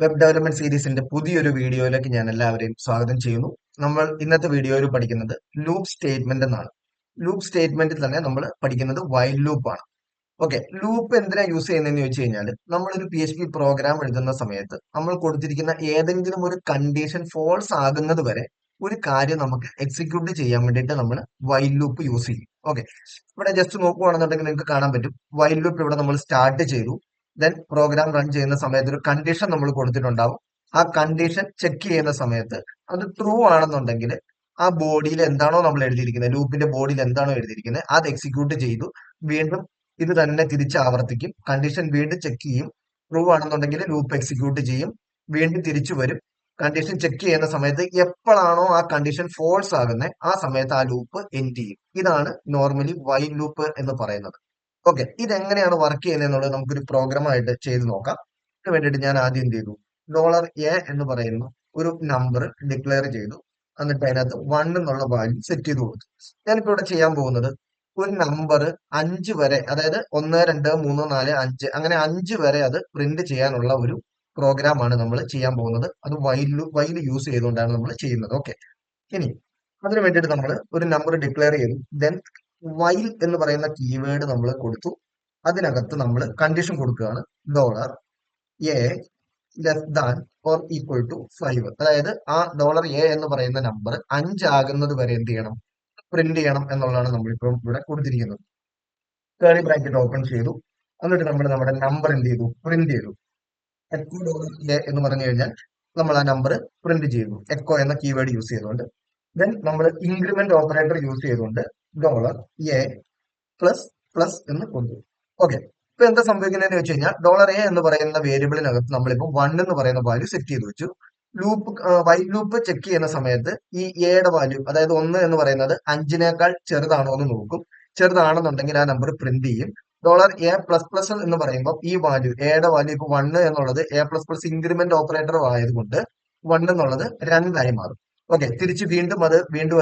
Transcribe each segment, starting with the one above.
Web development സീരീസിന്റെ പുതിയൊരു വീഡിയോയിലേക്ക് ഞാൻ എല്ലാവരെയും സ്വാഗതം ചെയ്യുന്നു. നമ്മൾ ഇന്നത്തെ വീഡിയോയിൽ പഠിക്കുന്നത് ലൂപ്പ് സ്റ്റേറ്റ്മെന്റ് എന്നാണ്. ലൂപ്പ് സ്റ്റേറ്റ്മെന്റിൽ തന്നെ നമ്മൾ പഠിക്കുന്നത് വൈൽ ലൂപ്പ് ആണ്. ഓക്കെ, ലൂപ്പ് എന്തിനാ യൂസ് ചെയ്യുന്നതെന്ന് ചോദിച്ചു കഴിഞ്ഞാൽ നമ്മളൊരു PHP പ്രോഗ്രാം എഴുതുന്ന സമയത്ത് നമ്മൾ കൊടുത്തിരിക്കുന്ന ഏതെങ്കിലും ഒരു കണ്ടീഷൻ ഫോൾസ് ആകുന്നത് വരെ ഒരു കാര്യം നമുക്ക് എക്സിക്യൂട്ട് ചെയ്യാൻ വേണ്ടിയിട്ട് നമ്മൾ വൈൽ ലൂപ്പ് യൂസ് ചെയ്യും. ഓക്കെ, ഇവിടെ ജസ്റ്റ് നോക്കുകയാണെന്നുണ്ടെങ്കിൽ നിങ്ങൾക്ക് കാണാൻ പറ്റും വൈൽ ലൂപ്പ് ഇവിടെ നമ്മൾ സ്റ്റാർട്ട് ചെയ്തു. ദെൻ പ്രോഗ്രാം റൺ ചെയ്യുന്ന സമയത്ത് ഒരു കണ്ടീഷൻ നമ്മൾ കൊടുത്തിട്ടുണ്ടാവും. ആ കണ്ടീഷൻ ചെക്ക് ചെയ്യുന്ന സമയത്ത് അത് ട്രൂ ആണെന്നുണ്ടെങ്കിൽ ആ ബോഡിയിൽ എന്താണോ നമ്മൾ എഴുതിയിരിക്കുന്നത്, ലൂപ്പിന്റെ ബോഡിയിൽ എന്താണോ എഴുതിയിരിക്കുന്നത് അത് എക്സിക്യൂട്ട് ചെയ്തു. വീണ്ടും ഇത് തന്നെ തിരിച്ച് ആവർത്തിക്കും. കണ്ടീഷൻ വീണ്ടും ചെക്ക് ചെയ്യും. ട്രൂ ആണെന്നുണ്ടെങ്കിൽ ലൂപ്പ് എക്സിക്യൂട്ട് ചെയ്യും. വീണ്ടും തിരിച്ചു വരും. കണ്ടീഷൻ ചെക്ക് ചെയ്യുന്ന സമയത്ത് എപ്പോഴാണോ ആ കണ്ടീഷൻ ഫോൾസ് ആകുന്നത് ആ സമയത്ത് ആ ലൂപ്പ് എൻഡ് ചെയ്യും. ഇതാണ് നോർമലി വൈൽ ലൂപ്പ് എന്ന് പറയുന്നത്. ഓക്കെ, ഇതെങ്ങനെയാണ് വർക്ക് ചെയ്യുന്നത് എന്നുള്ളത് നമുക്കൊരു പ്രോഗ്രാമായിട്ട് ചെയ്ത് നോക്കാം. ഇതിന് വേണ്ടിയിട്ട് ഞാൻ ആദ്യം എന്ത് ചെയ്തു, $A എന്ന് പറയുന്ന ഒരു നമ്പർ ഡിക്ലെയർ ചെയ്തു. എന്നിട്ട് അതിനകത്ത് 1 എന്നുള്ള വാല്യൂ സെറ്റ് ചെയ്ത് കൊടുത്തു. ഞാനിപ്പോ ഇവിടെ ചെയ്യാൻ പോകുന്നത് ഒരു നമ്പർ 5 വരെ, അതായത് 1 2 3 4 5 അങ്ങനെ 5 വരെ അത് പ്രിന്റ് ചെയ്യാനുള്ള ഒരു പ്രോഗ്രാമാണ് നമ്മൾ ചെയ്യാൻ പോകുന്നത്. അത് വൈൽ യൂസ് ചെയ്തുകൊണ്ടാണ് നമ്മൾ ചെയ്യുന്നത്. ഓക്കെ, ഇനി അതിന് വേണ്ടിയിട്ട് നമ്മൾ ഒരു നമ്പർ ഡിക്ലെയർ ചെയ്തു. ദെൻ വൈൽ എന്ന് പറയുന്ന കീവേഡ് നമ്മൾ കൊടുത്തു. അതിനകത്ത് നമ്മൾ കണ്ടീഷൻ കൊടുക്കുകയാണ് $A less than or equal to 5. അതായത് ആ $A എന്ന് പറയുന്ന നമ്പർ 5 ആകുന്നത് വരെ എന്ത് ചെയ്യണം, പ്രിന്റ് ചെയ്യണം എന്നുള്ളതാണ് നമ്മളിപ്പം ഇവിടെ കൊടുത്തിരിക്കുന്നത്. കേർലി ബ്രാക്കറ്റ് ഓപ്പൺ ചെയ്തു. എന്നിട്ട് നമ്മൾ നമ്മുടെ നമ്പർ എന്ത് ചെയ്തു, പ്രിന്റ് ചെയ്തു. എക്കോ $A എന്ന് പറഞ്ഞു കഴിഞ്ഞാൽ നമ്മൾ ആ നമ്പർ പ്രിന്റ് ചെയ്തു, എക്കോ എന്ന കീവേഡ് യൂസ് ചെയ്തുകൊണ്ട്. ദെൻ നമ്മൾ ഇൻക്രിമെന്റ് ഓപ്പറേറ്റർ യൂസ് ചെയ്തുകൊണ്ട് $A പ്ലസ് പ്ലസ് എന്ന് കൊടുത്തു. ഓക്കെ, ഇപ്പൊ എന്താ സംഭവിക്കുന്നതെന്ന് വെച്ച് കഴിഞ്ഞാൽ $A എന്ന് പറയുന്ന വേരിയബിളിനകത്ത് നമ്മളിപ്പോൾ 1 എന്ന് പറയുന്ന വാല്യൂ സെറ്റ് ചെയ്ത് വെച്ചു. ലൂപ്പ് വൈൽ ലൂപ്പ് ചെക്ക് ചെയ്യുന്ന സമയത്ത് ഈ എയുടെ വാല്യൂ, അതായത് 1 എന്ന് പറയുന്നത് 5നേക്കാൾ ചെറുതാണോ എന്ന് നോക്കും. ചെറുതാണെന്നുണ്ടെങ്കിൽ ആ നമ്പർ പ്രിന്റ് ചെയ്യും. $A പ്ലസ് പ്ലസ് എന്ന് പറയുമ്പോൾ ഈ വാല്യൂ, എയുടെ വാല്യൂ ഇപ്പൊ 1 എന്നുള്ളത് A plus plus increment operator ആയതുകൊണ്ട് 1 എന്നുള്ളത് 2 ആയി മാറും. ഓക്കെ, തിരിച്ച് വീണ്ടും അത്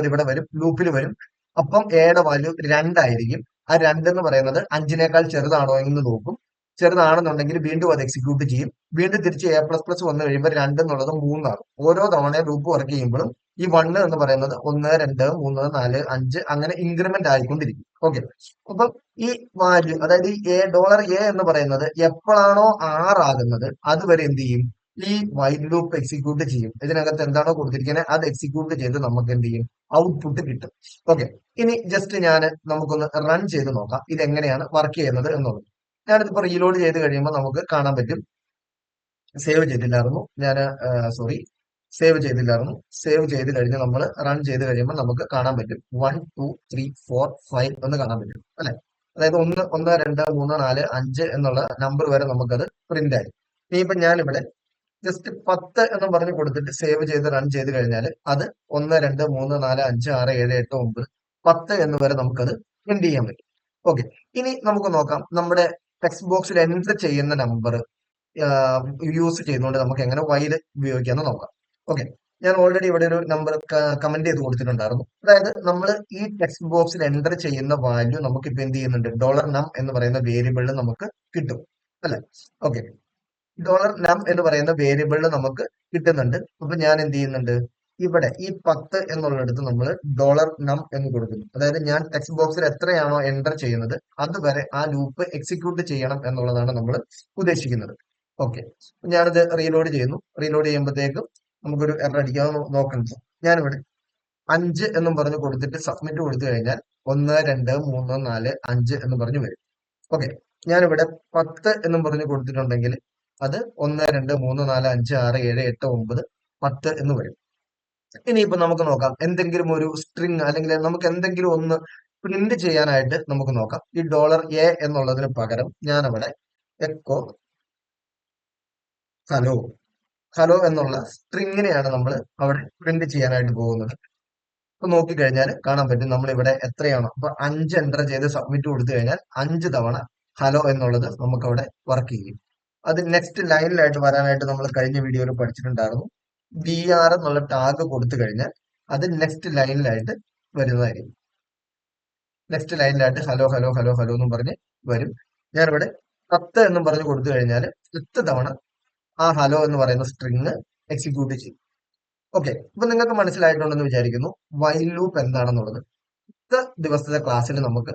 ഇവിടെ വരും, ലൂപ്പിൽ വരും. അപ്പം എയുടെ വാല്യൂ 2 ആയിരിക്കും. ആ 2 എന്ന് പറയുന്നത് 5നേക്കാൾ ചെറുതാണോ എന്ന് നോക്കും. ചെറുതാണെന്നുണ്ടെങ്കിൽ വീണ്ടും അത് എക്സിക്യൂട്ട് ചെയ്യും. വീണ്ടും തിരിച്ച് A പ്ലസ് പ്ലസ് വന്നു കഴിയുമ്പോൾ 2 എന്നുള്ളത് 3 ആകും. ഓരോ തവണയും ലൂപ്പ് വർക്ക് ചെയ്യുമ്പോഴും ഈ 1 എന്ന് പറയുന്നത് 1 2 3 4 5 അങ്ങനെ ഇൻക്രിമെന്റ് ആയിക്കൊണ്ടിരിക്കും. ഓക്കെ, അപ്പം ഈ വാല്യൂ, അതായത് ഈ $A എന്ന് പറയുന്നത് എപ്പോഴാണോ 6 ആകുന്നത് അതുവരെ എന്ത് ചെയ്യും, ഈ വൈൽ ലൂപ്പ് എക്സിക്യൂട്ട് ചെയ്യും. ഇതിനകത്ത് എന്താണോ കൊടുത്തിരിക്കുന്നത് അത് എക്സിക്യൂട്ട് ചെയ്ത് നമുക്ക് എന്ത് ചെയ്യും, ഔട്ട്പുട്ട് കിട്ടും. ഓക്കെ, ഇനി ജസ്റ്റ് നമുക്കൊന്ന് റൺ ചെയ്ത് നോക്കാം ഇത് എങ്ങനെയാണ് വർക്ക് ചെയ്യുന്നത് എന്നുള്ളത്. ഞാനിതിപ്പോ റീലോഡ് ചെയ്ത് കഴിയുമ്പോൾ നമുക്ക് കാണാൻ പറ്റും. സേവ് ചെയ്തില്ലായിരുന്നു ഞാൻ, സോറി, സേവ് ചെയ്ത് കഴിഞ്ഞ് നമ്മൾ റൺ ചെയ്ത് കഴിയുമ്പോൾ നമുക്ക് കാണാൻ പറ്റും 1 2 3 4 5 എന്ന് കാണാൻ പറ്റും അല്ലെ. അതായത് 1 1 2 3 4 5 എന്നുള്ള നമ്പർ വരെ നമുക്കത് പ്രിന്റ് ആയി. ഇനിയിപ്പോ ഞാനിവിടെ ജസ്റ്റ് 10 എന്ന് പറഞ്ഞ് കൊടുത്തിട്ട് സേവ് ചെയ്ത് റൺ ചെയ്ത് കഴിഞ്ഞാൽ അത് 1 2 3 4 5 6 7 8 9 10 എന്ന് വരെ നമുക്കത് പ്രിന്റ് ചെയ്യാൻ പറ്റും. ഓക്കെ, ഇനി നമുക്ക് നോക്കാം നമ്മുടെ ടെക്സ്റ്റ് ബോക്സിൽ എൻറ്റർ ചെയ്യുന്ന നമ്പർ യൂസ് ചെയ്തുകൊണ്ട് നമുക്ക് എങ്ങനെ വൈൽ ഉപയോഗിക്കാമെന്ന് നോക്കാം. ഓക്കെ, ഞാൻ ഓൾറെഡി ഇവിടെ ഒരു നമ്പർ കമന്റ് ചെയ്ത് കൊടുത്തിട്ടുണ്ടായിരുന്നു. അതായത് നമ്മൾ ഈ ടെക്സ്റ്റ് ബോക്സിൽ എൻറ്റർ ചെയ്യുന്ന വാല്യൂ നമുക്ക് ഇപ്പൊ എന്ത് ചെയ്യുന്നുണ്ട്, $num എന്ന് പറയുന്ന വേരിയബിളിൽ നമുക്ക് കിട്ടും അല്ലെ. ഓക്കെ, $num എന്ന് പറയുന്ന വേരിയബിളിൽ നമുക്ക് കിട്ടുന്നുണ്ട്. അപ്പൊ ഞാൻ എന്ത് ചെയ്യുന്നുണ്ട്, ഇവിടെ ഈ 10 എന്നുള്ളിടത്ത് നമ്മൾ $num എന്ന് കൊടുക്കുന്നു. അതായത് ഞാൻ ടെക്സ്റ്റ് ബോക്സിൽ എത്രയാണോ എൻറ്റർ ചെയ്യുന്നത് അതുവരെ ആ ലൂപ്പ് എക്സിക്യൂട്ട് ചെയ്യണം എന്നുള്ളതാണ് നമ്മൾ ഉദ്ദേശിക്കുന്നത്. ഓക്കെ, ഞാനിത് റീലോഡ് ചെയ്യുന്നു. റീലോഡ് ചെയ്യുമ്പോഴത്തേക്കും നമുക്കൊരു എറർ അടിക്കാതെ നോക്കണം. ഞാനിവിടെ 5 എന്നും പറഞ്ഞ് കൊടുത്തിട്ട് സബ്മിറ്റ് കൊടുത്തു കഴിഞ്ഞാൽ 1 2 3 4 5 എന്ന് പറഞ്ഞു വരും. ഓക്കെ, ഞാനിവിടെ 10 എന്നും പറഞ്ഞ് കൊടുത്തിട്ടുണ്ടെങ്കിൽ അത് 1 2 3 4 5 6 7 8 9 10 എന്ന് വരും. ഇനിയിപ്പോ നമുക്ക് നോക്കാം എന്തെങ്കിലും ഒരു സ്ട്രിങ് അല്ലെങ്കിൽ നമുക്ക് എന്തെങ്കിലും ഒന്ന് പ്രിന്റ് ചെയ്യാനായിട്ട് നമുക്ക് നോക്കാം. ഈ $A എന്നുള്ളതിന് പകരം ഞാനവിടെ എക്കോ ഹലോ എന്നുള്ള സ്ട്രിങ്ങിനെയാണ് നമ്മൾ അവിടെ പ്രിന്റ് ചെയ്യാനായിട്ട് പോകുന്നത്. അപ്പൊ നോക്കിക്കഴിഞ്ഞാൽ കാണാൻ പറ്റും നമ്മൾ ഇവിടെ എത്രയാണോ, അപ്പൊ 5 എൻ്റർ ചെയ്ത് സബ്മിറ്റ് കൊടുത്തു കഴിഞ്ഞാൽ 5 തവണ ഹലോ എന്നുള്ളത് നമുക്ക് അവിടെ വർക്ക് ചെയ്യും. അത് നെക്സ്റ്റ് ലൈനിലായിട്ട് വരാനായിട്ട് നമ്മൾ കഴിഞ്ഞ വീഡിയോയിൽ പഠിച്ചിട്ടുണ്ടായിരുന്നു. BR എന്നുള്ള ടാഗ് കൊടുത്തു കഴിഞ്ഞാൽ അത് നെക്സ്റ്റ് ലൈനിലായിട്ട് വരുന്നതായിരിക്കും. നെക്സ്റ്റ് ലൈനിലായിട്ട് ഹലോ ഹലോ ഹലോ ഹലോ എന്നും പറഞ്ഞ് വരും. ഞാനിവിടെ 10 എന്നും പറഞ്ഞ് കൊടുത്തു കഴിഞ്ഞാൽ 10 തവണ ആ ഹലോ എന്ന് പറയുന്ന സ്ട്രിങ് എക്സിക്യൂട്ട് ചെയ്യും. ഓക്കെ, ഇപ്പൊ നിങ്ങൾക്ക് മനസ്സിലായിട്ടുണ്ടെന്ന് വിചാരിക്കുന്നു വൈൽ ലൂപ്പ് എന്താണെന്നുള്ളത്. അടുത്ത ദിവസത്തെ ക്ലാസ്സിൽ നമുക്ക്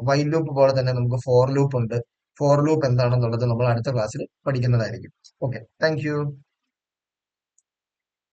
വൈൽ ലൂപ്പ് പോലെ തന്നെ നമുക്ക് ഫോർ ലൂപ്പ് ഉണ്ട്. ഫോർ ലൂപ്പ് എന്താണെന്നുള്ളത് നമ്മൾ അടുത്ത ക്ലാസ്സിൽ പഠിക്കുന്നതായിരിക്കും. Okay, thank you.